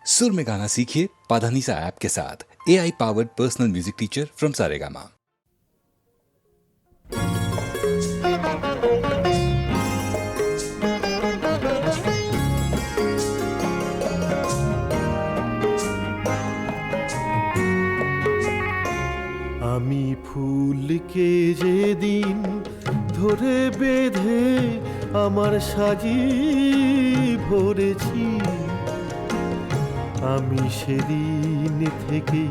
सुर में गाना सीखिए पाधानीसा ऐप के साथ। AI powered personal music teacher from Saregama. আমি ফুলকে যেদিন ধরে বেঁধে আমার সাজি ভরেছি, আমি সেদিন থেকে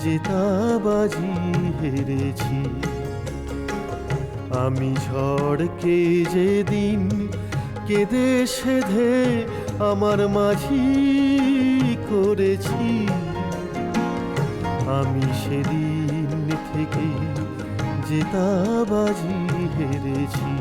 জেতাবাজি হেরেছি। আমি ঝড়কে যেদিন কেঁদে সেধে আমার মাঝি করেছি, আমি সেদিন থেকে জেতাবাজি হেরেছি।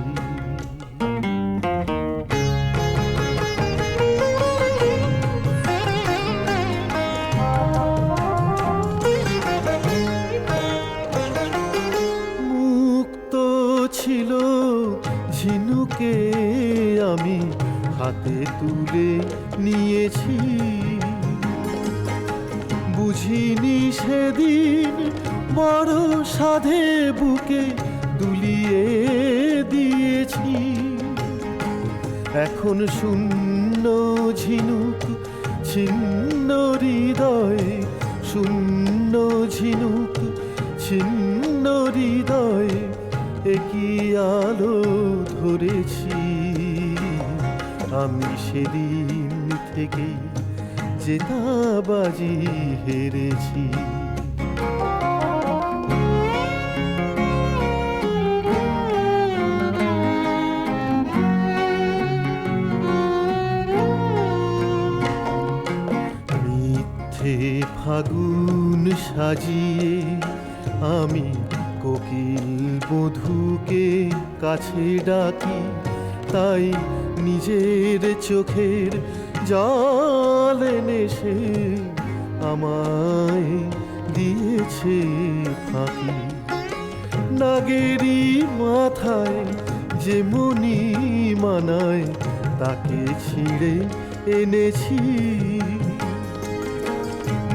মুক্ত ছিল ঝিনুকে আমি হাতে তুলে নিয়েছি, বুঝিনি সেদিন বড় সাধে বুকে দুলিয়ে দিয়েছি। এখন শূন্য ঝিনুক ছিন্ন হৃদয়, শূন্য ঝিনুক ছিন্ন হৃদয়, একই আলো ধরেছি। আমি সেদিন থেকে জেতাবাজি হেরেছি। মিথ্যে ফাগুন সাজিয়ে আমি কোকিল বধূকে কাছে ডাকি, তাই নিজের চোখের জল এনে সে আমায় দিয়েছে ফাঁকি। নাগেরি মাথায় যে মনি মানায় তাকে ছিঁড়ে এনেছি।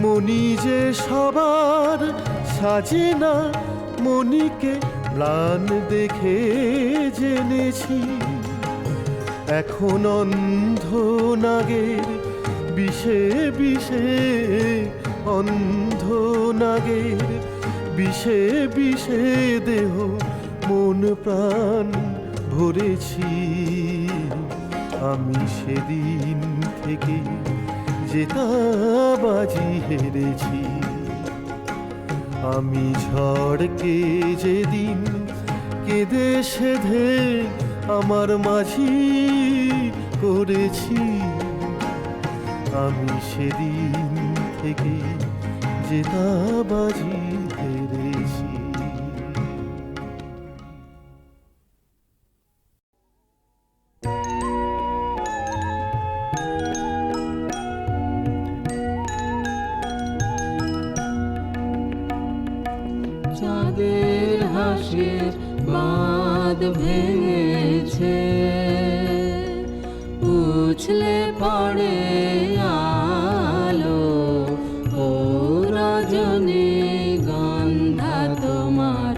মনি যে সবার সাজে না, মনিকে ম্লান দেখে জেনেছি। এখন অন্ধ নাগের বিষে বিষে, অন্ধ নাগের বিষে বিষে দেহ মন প্রাণ ভরেছি। আমি সেদিন থেকে জেতাবাজি হেরেছি। আমি ঝড়কে যেদিন কেঁদে সেধে আমার মাঝি করেছি, আমি সেদিন থেকে জেতাবাজি হেরেছি। চাঁদের হাসির বাঁধ ভেঙেছে, উছলে পড়ে আলো। ও রজনী গন্ধা তোমার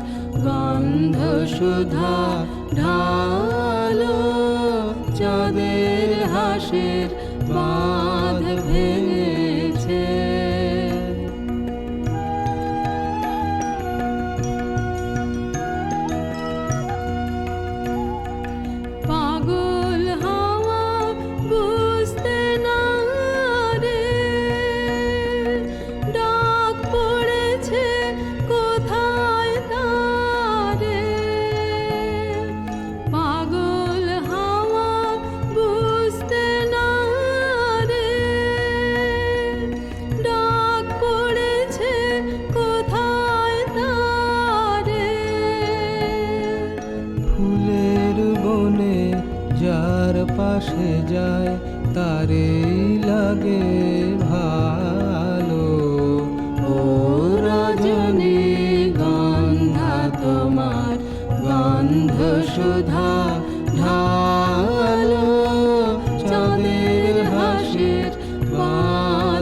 গন্ধ সুধা ঢালো। চাঁদের হাসির বাঁধ ভেঙেছে, যার পাশে যায় তারে লাগে ভালো। ও রজনী গন্ধা তোমার গন্ধ সুধা ঢালো। চাঁদের হাসির বাঁধ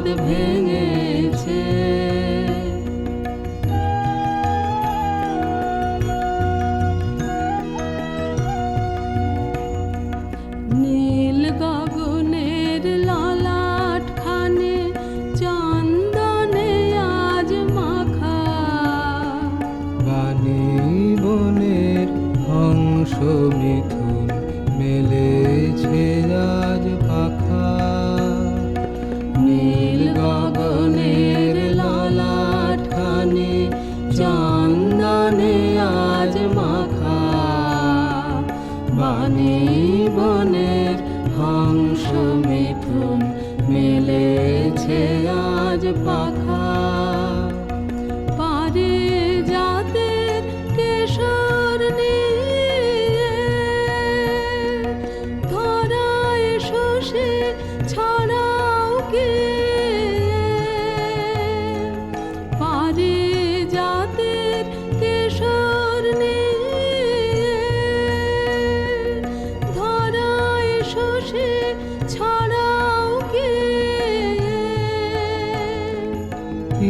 হয়েছে আজ পাখা, পারে জাতের কেশর নিয়ে ধরায় শোষে ছড়াও কে, পারে জাতের কেশর নিয়ে ধরায় শোষে ছড়াও কে।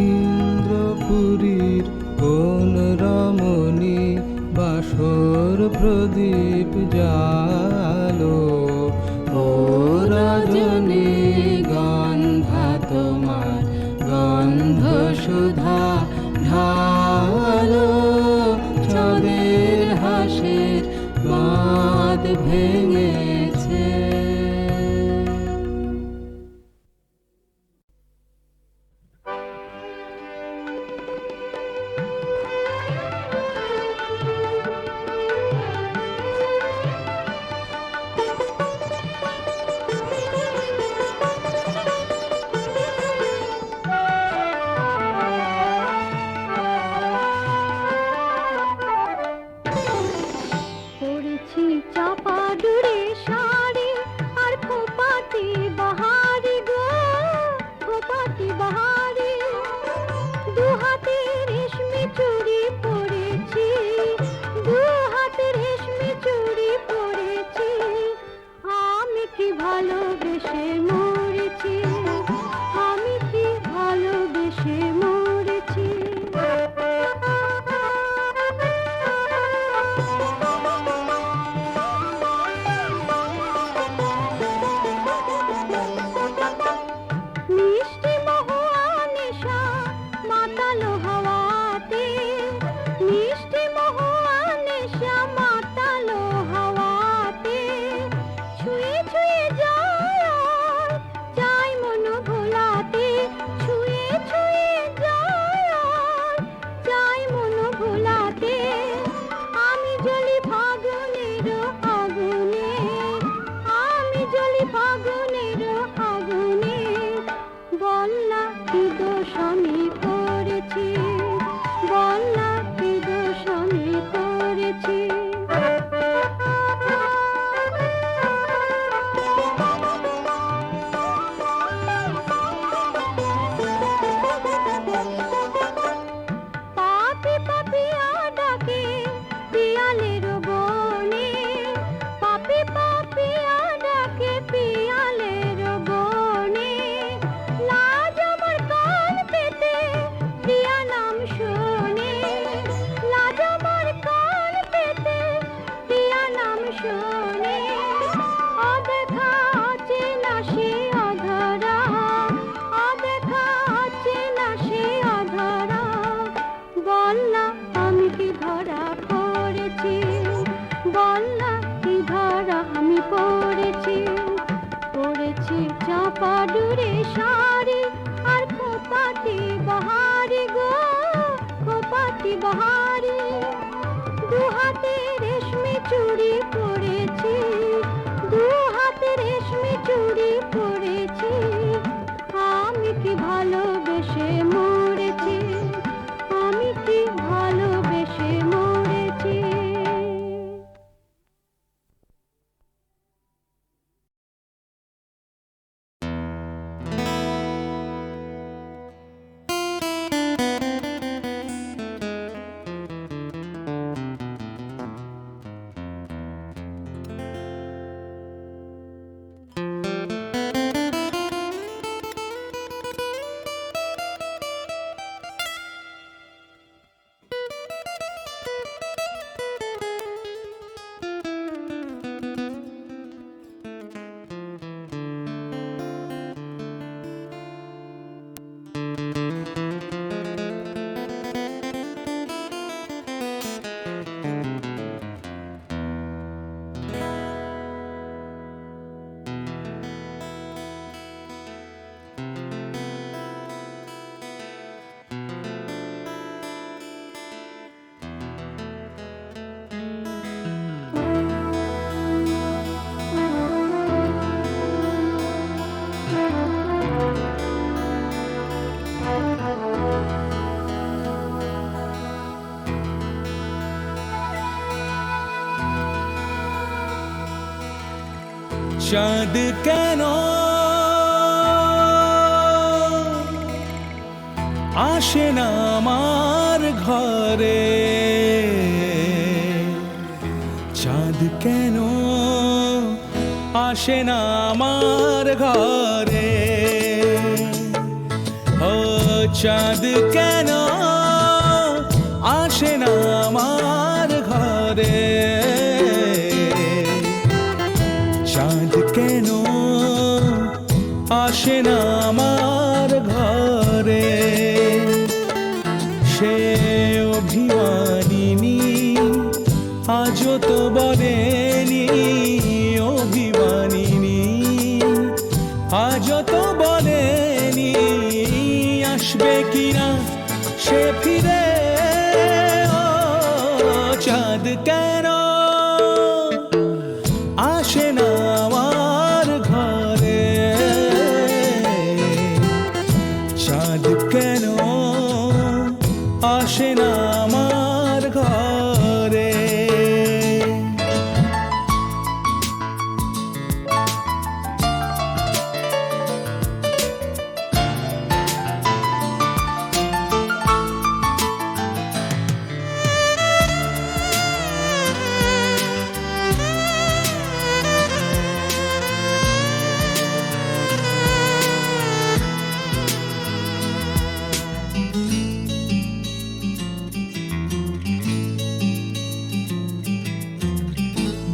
ইন্দ্রপুরীর কোন রমণী বাসর প্রদীপ জালো, ও রজনী গন্ধা তোমার গন্ধ সুধা ঢালো, চাঁদের হাসির বাঁধ ভেঙেছে। পরেছি চাপা ডুরে শাড়ি আর খোপাটি বাহারি গো, খোপাটি বাহারি। দু হাতে রেশমি চুড়ি পরেছি, দু হাতে রেশমি চুড়ি পরেছি। আমি কি ভালোবেসে মরেছি, আমি কি ভালোবেসে মরেছি। মিষ্টি মহুয়া নেশা মাতালো হাওয়াতে, মিষ্টি মহুয়া নেশা মাতালো হাওয়াতে। ছুঁয়ে ছুঁয়ে যায় যায় মন ভোলাতে, ছুঁয়ে ছুঁয়ে যায় যায় মন ভোলাতে। আমি জ্বলি ফাগুনের আগুনে, আমি জ্বলি ফাগুনের আগুনে। বল না কি দোষ আমি করেছি, বল না কি দোষ আমি করেছি। পাপি পাপিয়া ডাকে পিয়ালের বনে, পাপি পাপিয়া ডাকে পিয়ালের বনে। লাজ আমার কান পেতে প্রিয়া নাম শোনে, লাজ আমার কান পেতে প্রিয়া নাম শোনে। অদেখা আছে না সে অধরা, অদেখা আছে না সে অধরা। বল না আমি কি ধরা পড়েছি, বল না কি ধরা আমি পড়েছি। পড়েছি চাপা ডুরে শাড়ি আর খোপাটি বাহারি গো, খোপাটি বাহারি। দু হাতে রেশমি চুড়ি পরেছি, দু হাতে রেশমি চুড়ি পরেছি। আমি কি ভালোবেসে মরেছি, আমি কি ভালোবেসে মরেছি। চাঁদ কেন আসে না আমার ঘরে, চাঁদ কেন আসে না আমার ঘরে, ও চাঁদ কেন আসে না আমার ঘরে, চাঁদ কেন আসে না আমার ঘরে, সে অভিমানিনী আজও তো বলেনি, অভিমানিনী আজও তো বলেনি আসবে কিনা সে ফিরে, ও চাঁদ কেন আসে না আমার ঘরে, চাঁদ কেন আসে না আমার ঘরে।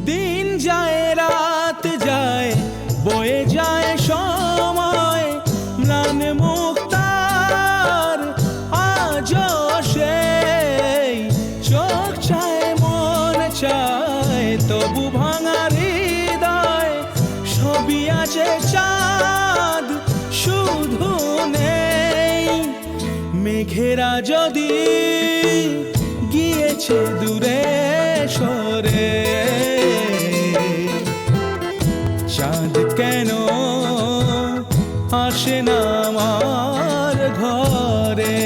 দিন যায় রাত যায় বয়ে যায় সময়, ম্লান মুক্তার আজও সেই চোখ চায় মন চায়, তবু ভাঙা হৃদয় সবই আছে চাঁদ শুধু নেই, মেঘেরা যদি গিয়েছে দূরে সরে, চাঁদ কেন আসে না আমার ঘরে।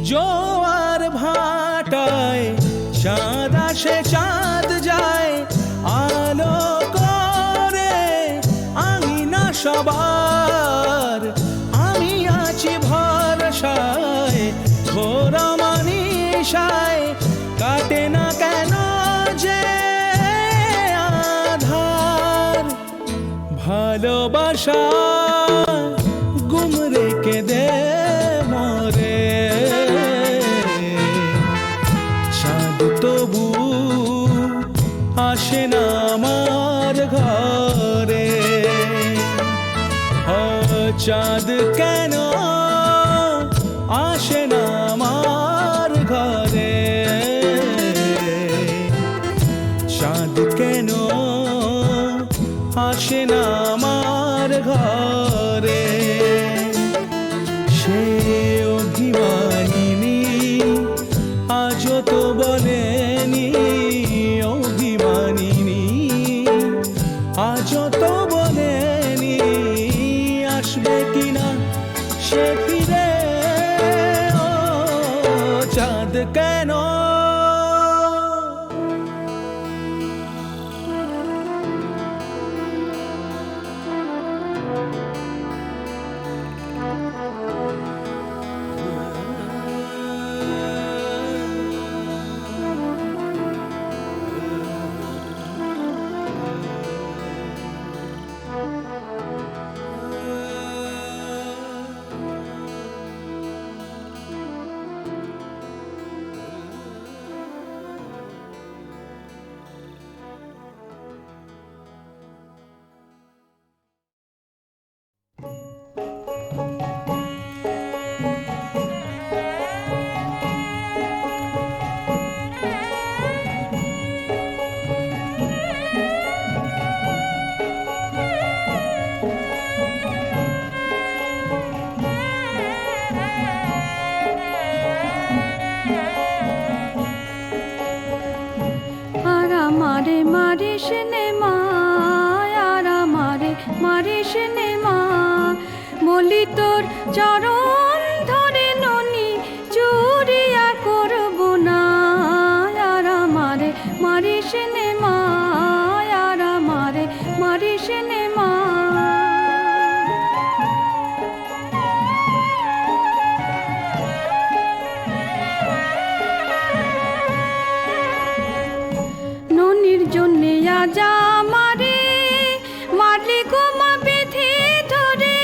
জোয়ার ভাটায় চাঁদ আসে চাঁদ যায়, আলো করে আঙিনা সবার, আমি আছি ভরসায় ঘোরা মানিসায়, কাটে না কেন যে আধার, ভালোবাসা গুম রেখে দে মরে, চাঁদ তবু আসে না আমার ঘরে, ও চাঁদ কেন আসে না আমার ঘরে, চাঁদ কেন আসে না আমার ঘরে, সে অভিমানিনী আজও তো বলেনি, অভিমানিনী আজও তো বলেনি আসবে কিনা সে ফিরে, ও চাঁদ কেন মারিস নে মা আর আমারে মারিস নে মা বলি তোর চরণ ধরে ননি চুরি আর করব না আর আমারে মারিস নে মা আর আমারে মারিস নে মা ননির জন্যে আজ আমারে মারলি গো মা বেঁধে ধরে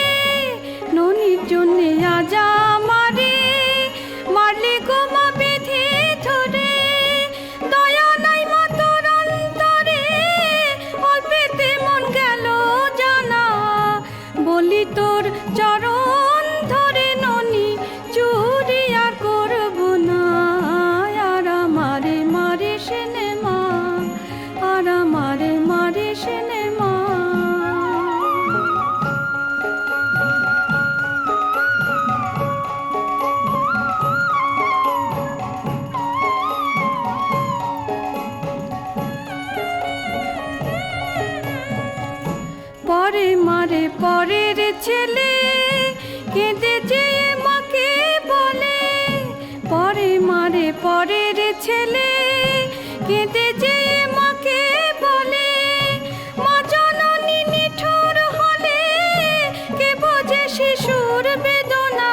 ননির জন্যে আজ আমারে মারলি গো মা বেঁধে ধরে দয়া নাই মা তোর অন্তরে অল্পেতে মন গেল জানা বলি তোর চরণ ধরে ননি চুরি আর করব না আর আমারে মারিস নে মা আর আমারে মারিস নে মা পরে মারে পরের ছেলে কেঁদে যে মাকে বলে পরে মারে পরের ছেলে কেঁদে যে মাকে বলে মা জননী নিঠুর হলে কে বোঝে শিশুর বেদনা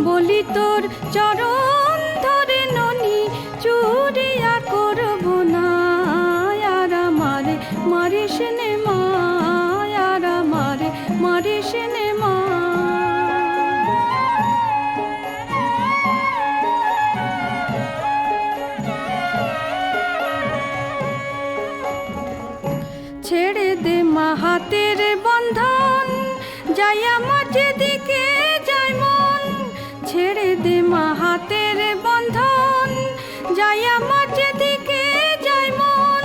বলি তোর চরণ ধরে ননি চুরি আর করব না আর আমারে মারিস নে মা আর আমারে মারিস নে মা ছেড়ে দে মা হাতের বন্ধন যাই আমার যেদিকে যাই মন ছেড়ে দে মা হাতের বন্ধন যাই আমার যেদিকে যাই মন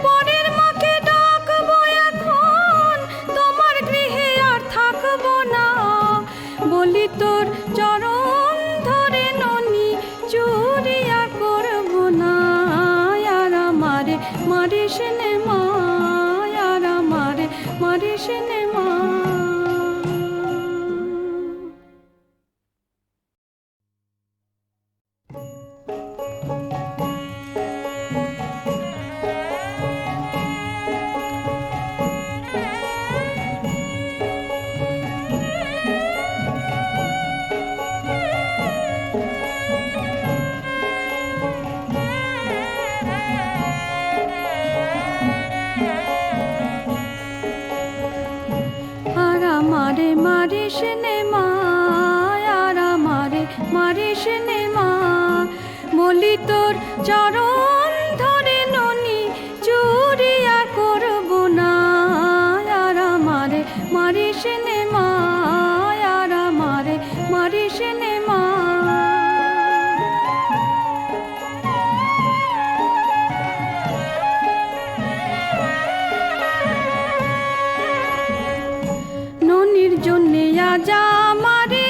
পরের মাকে ডাকবো এখন তোমার গৃহে আর থাকবো না বলি তোর চরণ ধরে ননি চুরি আর করব না আর আমারে মারিস নে মা আর আমারে মারিস নে মা আর আমারে মারিস নে মা আর আমারে মারিস নে মা বলি তোর চরণ ধরে ননি চুরি আর করব না আর আমারে মারিস নে মা আর আমারে মারিস নে মা ননির জন্যে আজ আমারে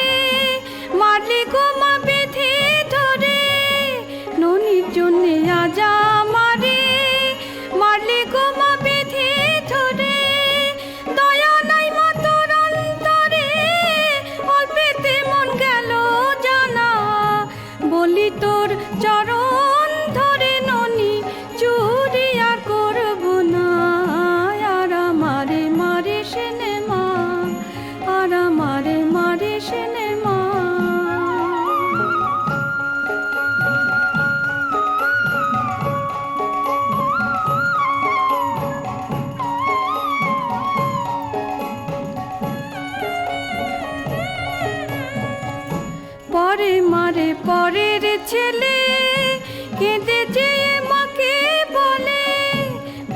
মারলি গো মা বেঁধে ধরে ননির জন্যে আজ আমারে মারলি গো মা বেঁধে ধরে দয়া নাই মা তোর অন্তরে অল্পেতে মন গেল জানা বলি তোর চরণ ধরে ননি চুরি আর করব না আর আমারে মারিস নে মা আর আমারে মারিস নে মা পরে মারে পরের ছেলে কেঁদে যে মাকে বলে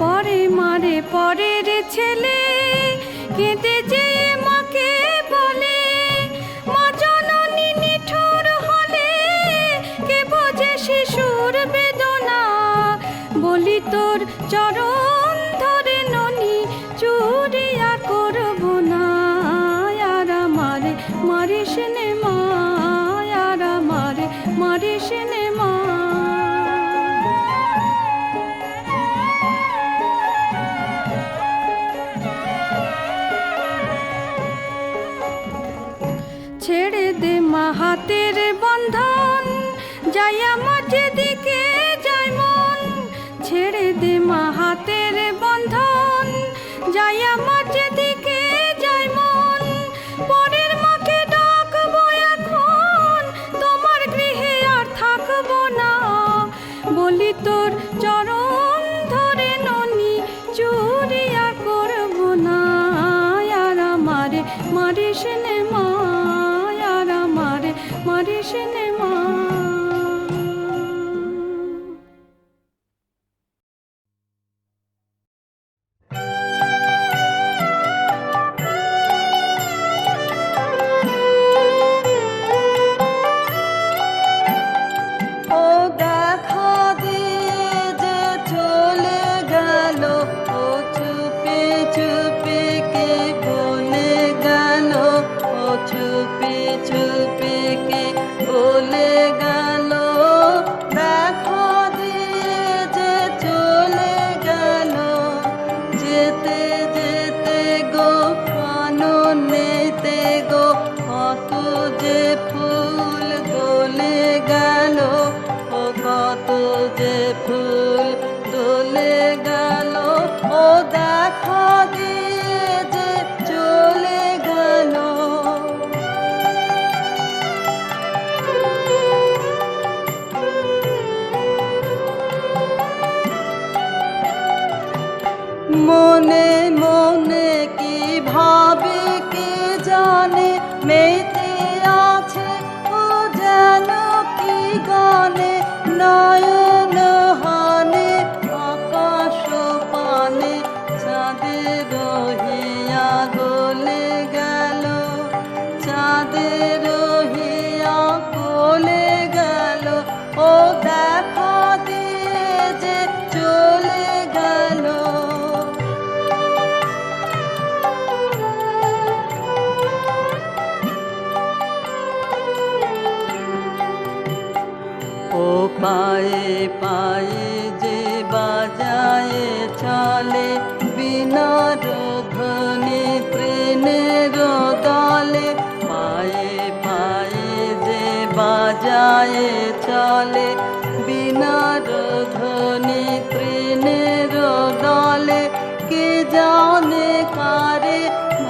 পরে মারে পরের ছেলে কেঁদে যে মাকে বলে মা জননী নিঠুর হলে কে বোঝে শিশুর বেদনা বলি তোর চরণ ধরে ননি চুরি আর করব না আর আমারে মারিস নে মা আর আমারে মারিস নে মা ছেড়ে দে মা হাতের বন্ধন, যাই আমার যেদিকে যাই মন। ছেড়ে দে মা হাতের বন্ধন, যাই আমার যেদিকে যাই মন। পরের মাকে ডাকবো এখন, তোমার গৃহে আর থাকবো না। বলি তোর চরণ ধরে ননি, চুরি আর করবো না। আর আমারে মারিস নে মা, আর আমারে মারিস নে মা। ও দেখা দিয়ে যে চলে গেল, ও চুপি চুপি কে বলে গেল, ও চুপি চুপি কে বলে গেল। দেখা দিয়ে যে চলে গেল, যেতে যেতে গো কাননেতে গো কত যে ফুল দোলে গেল, ও কত যে ফুল দোলে গেল। ও দেখা দিয়ে যে চলে গেল। মনে মনে কি ভাবে কে জানে, মেতে আছে ও যেন কি গানে। নয়ন হানে আকাশ পানে, চাঁদের রহিয়া গলে গেল, চাঁদের রহিয়া গলে গেল। ও দেখা দিয়ে যে চলে গেল। ও পায়ে পায়ে যে বাজায় চলে, বিনা ধ্বনি তৃণের দলে। পায়ে পায়ে যে বাজায় চলে, বিনা ধ্বনি তৃণের দলে। কে জানে কারে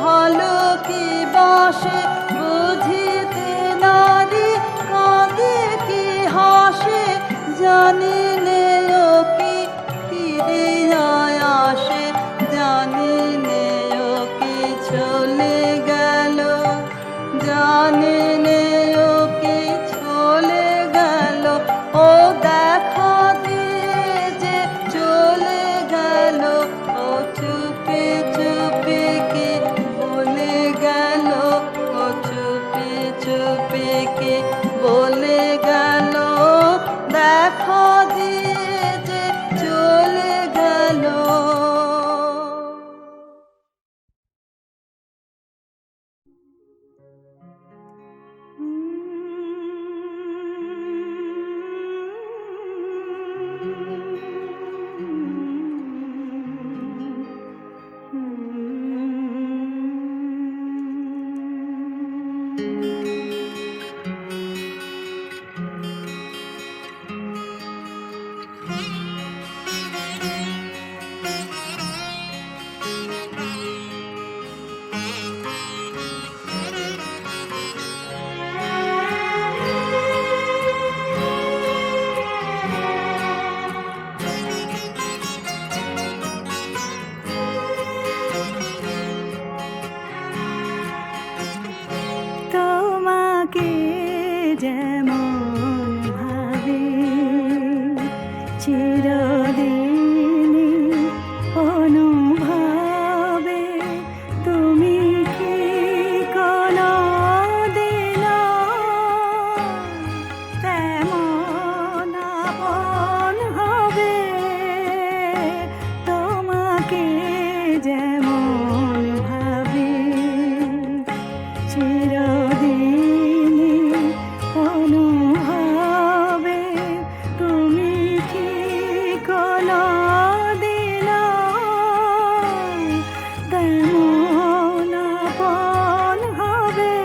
ভালো কি বাসে, বুঝিতে নারী কাঁদে কি হাসে। জানি নে ও কি ফিরিয়া আসে, জানি নে ও কি চলে গেল, জানি নে ও কি চলে গেল। ও দেখা দিয়ে যে চলে গেল, ও চুপি চুপি কে বলে গেল, ও চুপি চুপি কে বলে গেল। দেখা দিয়ে যে চলে গেল। তোমাকে যেমন ভাবে চিরদিনই অনুভবে, তুমি কি কোনো দিন তেমন আপন হবে। তোমাকে যেমন ভাবে চিরদিনই অনুভবে, তুমি কি কোনো দিন তেমন আপন হবে।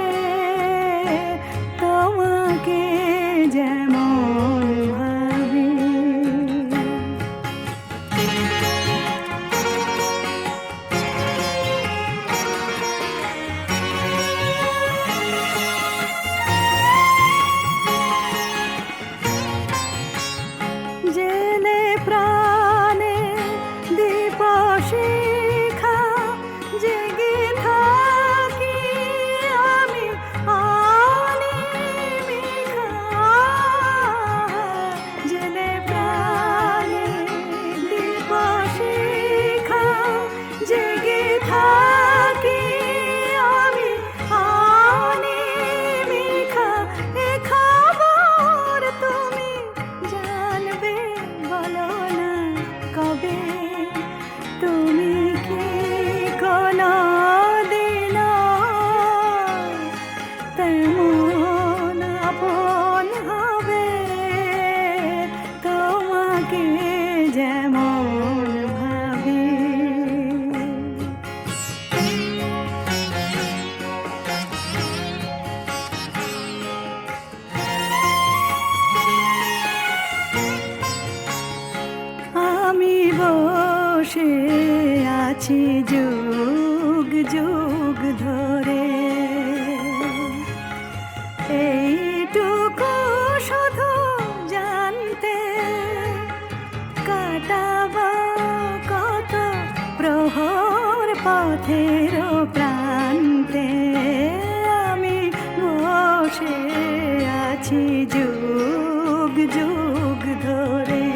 আসি যুগ যুগ ধরে।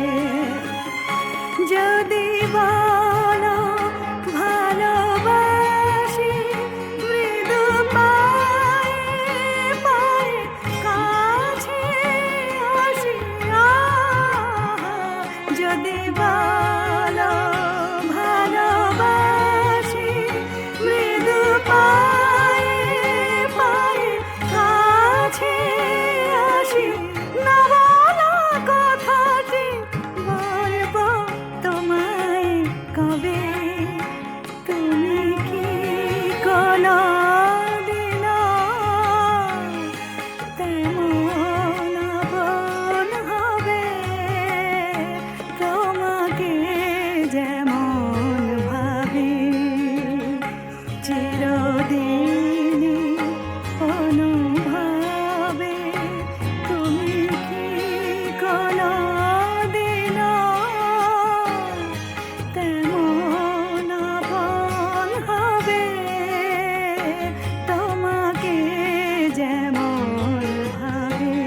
যদি বলো ভালোবাসি মৃদু পায়ে পায়ে কাছে আসি, যদি বলো ভালোবাসি মৃদু পায়ে পায়ে কাছে আসি, না বলা কথাটি বলবো তোমায় কবে, তুমি কি কোনো দিন তেমন আপন হবে, তোমাকে যেমন ভাবি চিরদিনই অনুভবে, তুমি কি কোনো দিন তেমন আপন হবে, তোমাকে যেমন ভাবি।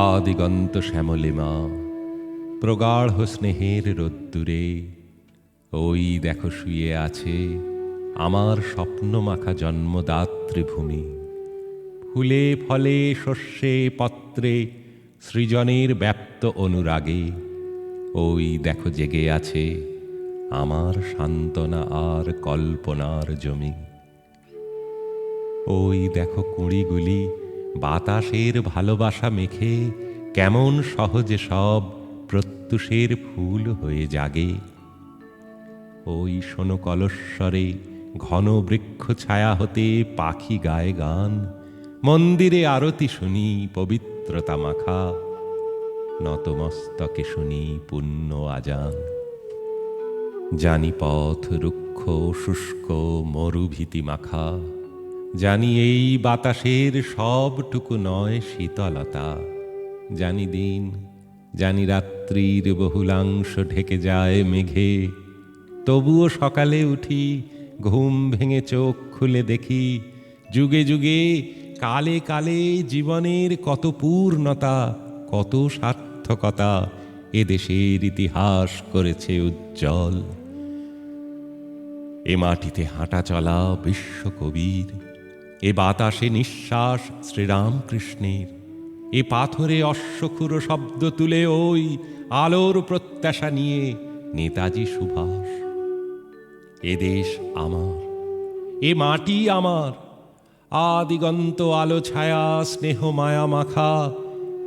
আদিগন্ত শ্যামলিমা প্রগাঢ় স্নেহের রোদ্দুরে, ওই দেখো শুয়ে আছে আমার স্বপ্ন মাখা জন্মদাত্রী ভূমি। ফুলে ফলে শস্যে পত্রে সৃজনের ব্যাপ্ত অনুরাগে, ওই দেখো জেগে আছে আমার সান্ত্বনা আর কল্পনার জমি। ওই দেখো কুঁড়িগুলি বাতাসের ভালোবাসা মেখে কেমন সহজে সব প্রত্যুষের ফুল হয়ে জাগে। ওই শোনো কলস্বরে ঘন বৃক্ষ ছায়া হতে পাখি গায়ে গান, মন্দিরে আরতি শুনি পবিত্রতা মাখা, নতমস্তকে শুনি পুণ্য আজান। জানি পথ রুক্ষ শুষ্ক মরুভীতি মাখা, জানি এই বাতাসের সবটুকু নয় শীতলতা, জানি দিন জানি রাত্রির বহুলাংশ ঢেকে যায় মেঘে, তবুও সকালে উঠি ঘুম ভেঙে চোখ খুলে দেখি যুগে যুগে কালে কালে জীবনের কত পূর্ণতা, কত সার্থকতা এ দেশের ইতিহাস করেছে উজ্জ্বল। এ মাটিতে হাঁটা চলা বিশ্বকবির, এ বাতাসে নিঃশ্বাস শ্রীরামকৃষ্ণের, এ পাথরে অশ্বক্ষুর শব্দ তুলে ওই আলোর প্রত্যাশা নিয়ে নেতাজি সুভাষ। এ দেশ আমার, এ মাটি আমার, আদিগন্ত আলো ছায়া স্নেহ মায়া মাখা,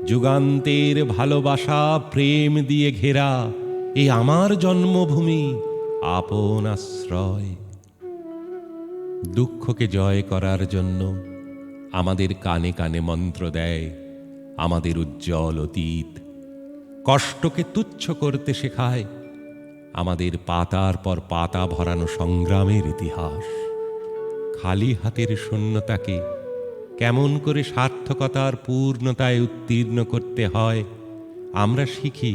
যুগান্তের ভালোবাসা প্রেম দিয়ে ঘেরা, এ আমার জন্মভূমি আপন আশ্রয়। দুঃখকে জয় করার জন্য আমাদের কানে কানে মন্ত্র দেয় আমাদের উজ্জ্বল অতীত, কষ্টকে তুচ্ছ করতে শেখায় আমাদের পাতার পর পাতা ভরানো সংগ্রামের ইতিহাস। খালি হাতের শূন্যতাকে কেমন করে সার্থকতার পূর্ণতায় উত্তীর্ণ করতে হয় আমরা শিখি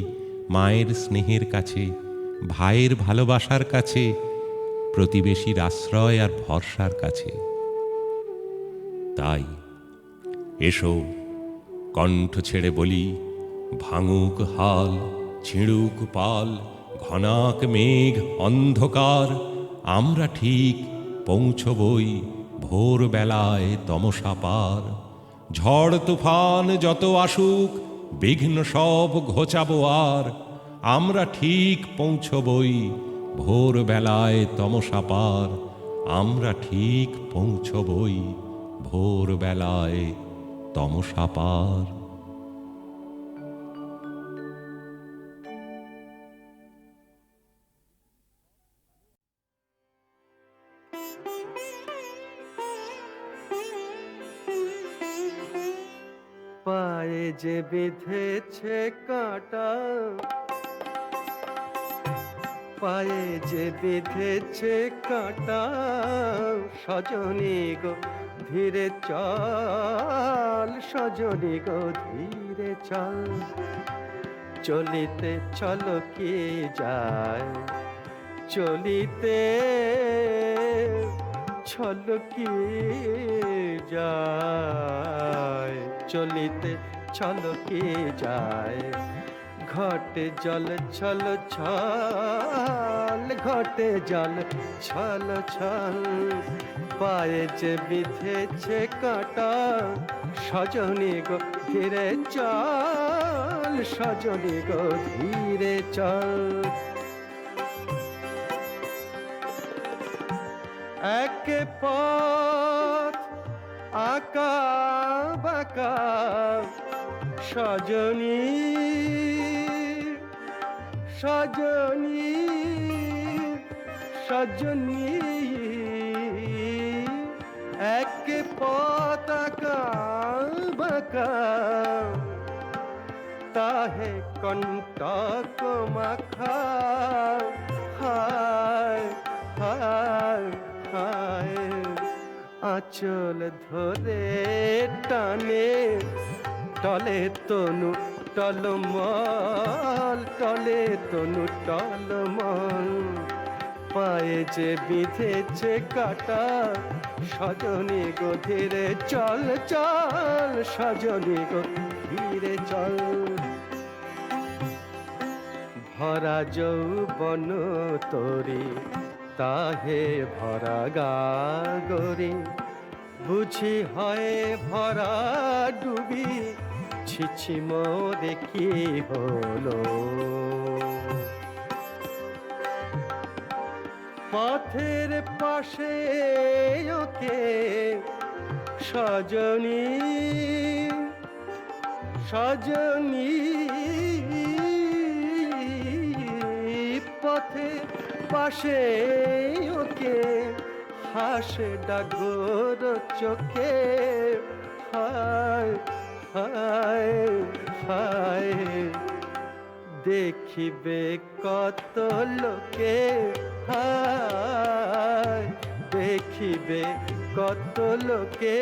মায়ের স্নেহের কাছে, ভাইয়ের ভালোবাসার কাছে, প্রতিবেশীর আশ্রয় আর ভরসার কাছে। তাই এসো কণ্ঠ ছেড়ে বলি, ভাঙুক হাল ছিঁড়ুক পাল, ঘনাক মেঘ অন্ধকার, আমরা ঠিক পৌঁছবই ভোরবেলায় তমসা পার। ঝড় তুফান যত আসুক বিঘ্ন সব ঘোচাবো আর, আমরা ঠিক পৌঁছবই ভোরবেলায় তমসা পার। আমরা ঠিক পৌঁছবই ভোরবেলায় তমসা পার। পায়ে যে বিঁধেছে কাঁটা, পায়ে যে বিঁধেছে কাঁটা, সজনী গো ধীরে চল, সজনী গো ধীরে চল। চলিতে চলো কি যায়, চলিতে চলো কি যায়, চলিতে চলো কি যায়। ঘটে জল ছল ছল, ঘটে জল ছল ছল, পায়ে যে বিঁধেছে কাঁটা, সজনী গো ধীরে চল, সজনী গো ধীরে চল। এক পথ আঁকা বাঁকা, সজনী সজনী সজনী, এক পথ আঁকা বাঁকা, তাহে কণ্টক মাখা, হায় হায় হায়। আঁচল ধরে টানে টলে তনু টলমল, টলে তনু টলমল, পায়ে যে বিঁধেছে কাঁটা, সজনী গো ধীরে চল চল, সজনী গো ধীরে চল। ভরা যৌবন তোরে তাহে ভরা গাগরে, বুঝি হয় ভরা ডুবি, ছিছি মোরে কি হলো। পথের পাশে ওকে সজনী সজনী, পথের পাশে ওকে হাসে ডাগর চোখে, হায় হায় হায়। দেখিবে কত লোকে, হায় দেখিবে কত লোকে,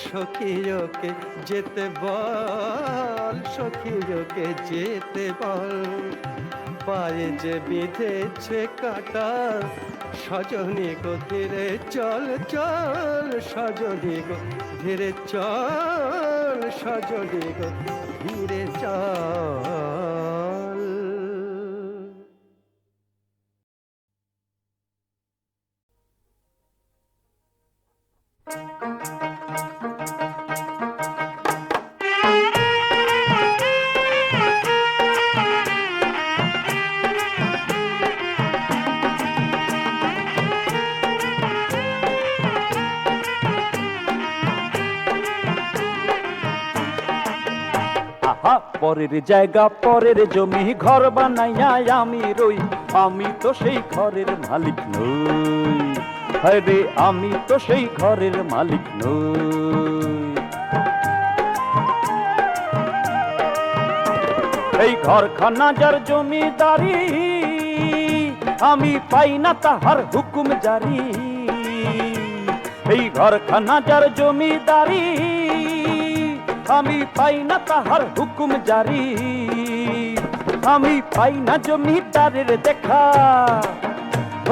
সখীকে যেতে বল, সখীকে যেতে বল। পায়ে যে বিঁধেছে কাঁটা, সজনী গো ধীরে চল চল, সজনী গো ধীরে চল, সজনী গো ধীরে চল। পরের জায়গা পরের জমি ঘর বানাইয়া আমি রই, আমি তো সেই ঘরের মালিক নই। হায় রে আমি তো সেই ঘরের মালিক নই। এই ঘরখানা যার জমিদারি, আমি পাই না তাহার হুকুম জারি। এই ঘরখানা যার জমিদারি, আমি পাই না তাহার হুকুম জারি। আমি পাই না জমিদারের দেখা,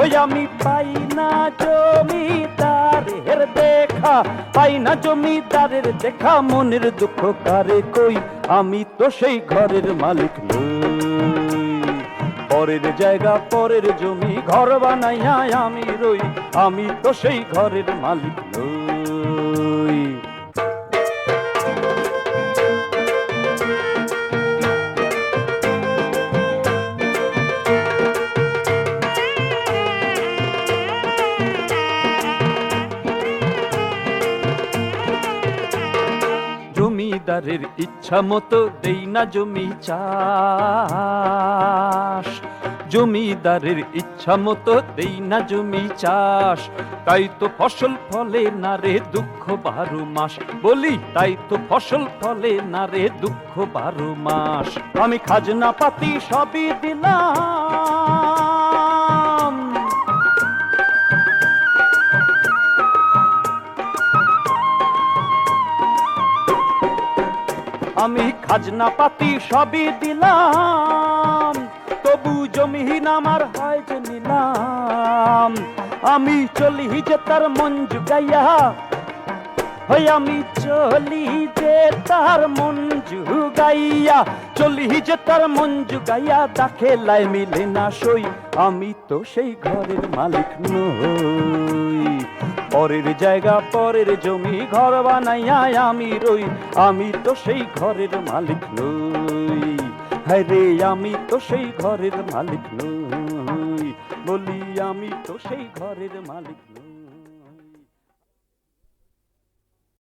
ওই আমি পাই না জমিদারের দেখা, পাই না জমিদারের দেখা। মনের দুঃখ কারে কই, আমি তো সেই ঘরের মালিক নই। পরের জায়গা পরের জমি ঘর বানাইয়া আমি রই, আমি তো সেই ঘরের মালিক নই। জমিদারের ইচ্ছা মতো দেই না জমি চাষ, জমিদারের ইচ্ছা মতো দেই না জমি চাষ, তাই তো ফসল ফলে না রে দুঃখ 12 মাস। বলি তাই তো ফসল ফলে না রে দুঃখ 12 মাস। আমি খাজনা পাতি সবই দিলাম, আমি খাজনা পাতি সবই দিলাম, তবু জমিহীন আমার হয় যে নিলাম। আমি চলি যে তার মন জুগাইয়া, হই আমি চলি যে তার মন জুগাইয়া, চলি যে তার মন জুগাইয়া, দেখে লাই মিলে না সই। আমি তো সেই ঘরের মালিক নই, পরের জায়গা পরের জমি ঘর বানাইয়া আমি রই। আমি তো সেই ঘরের মালিক নই, হায় রে আমি তো সেই ঘরের মালিক নই। বলি আমি তো সেই ঘরের মালিক নই।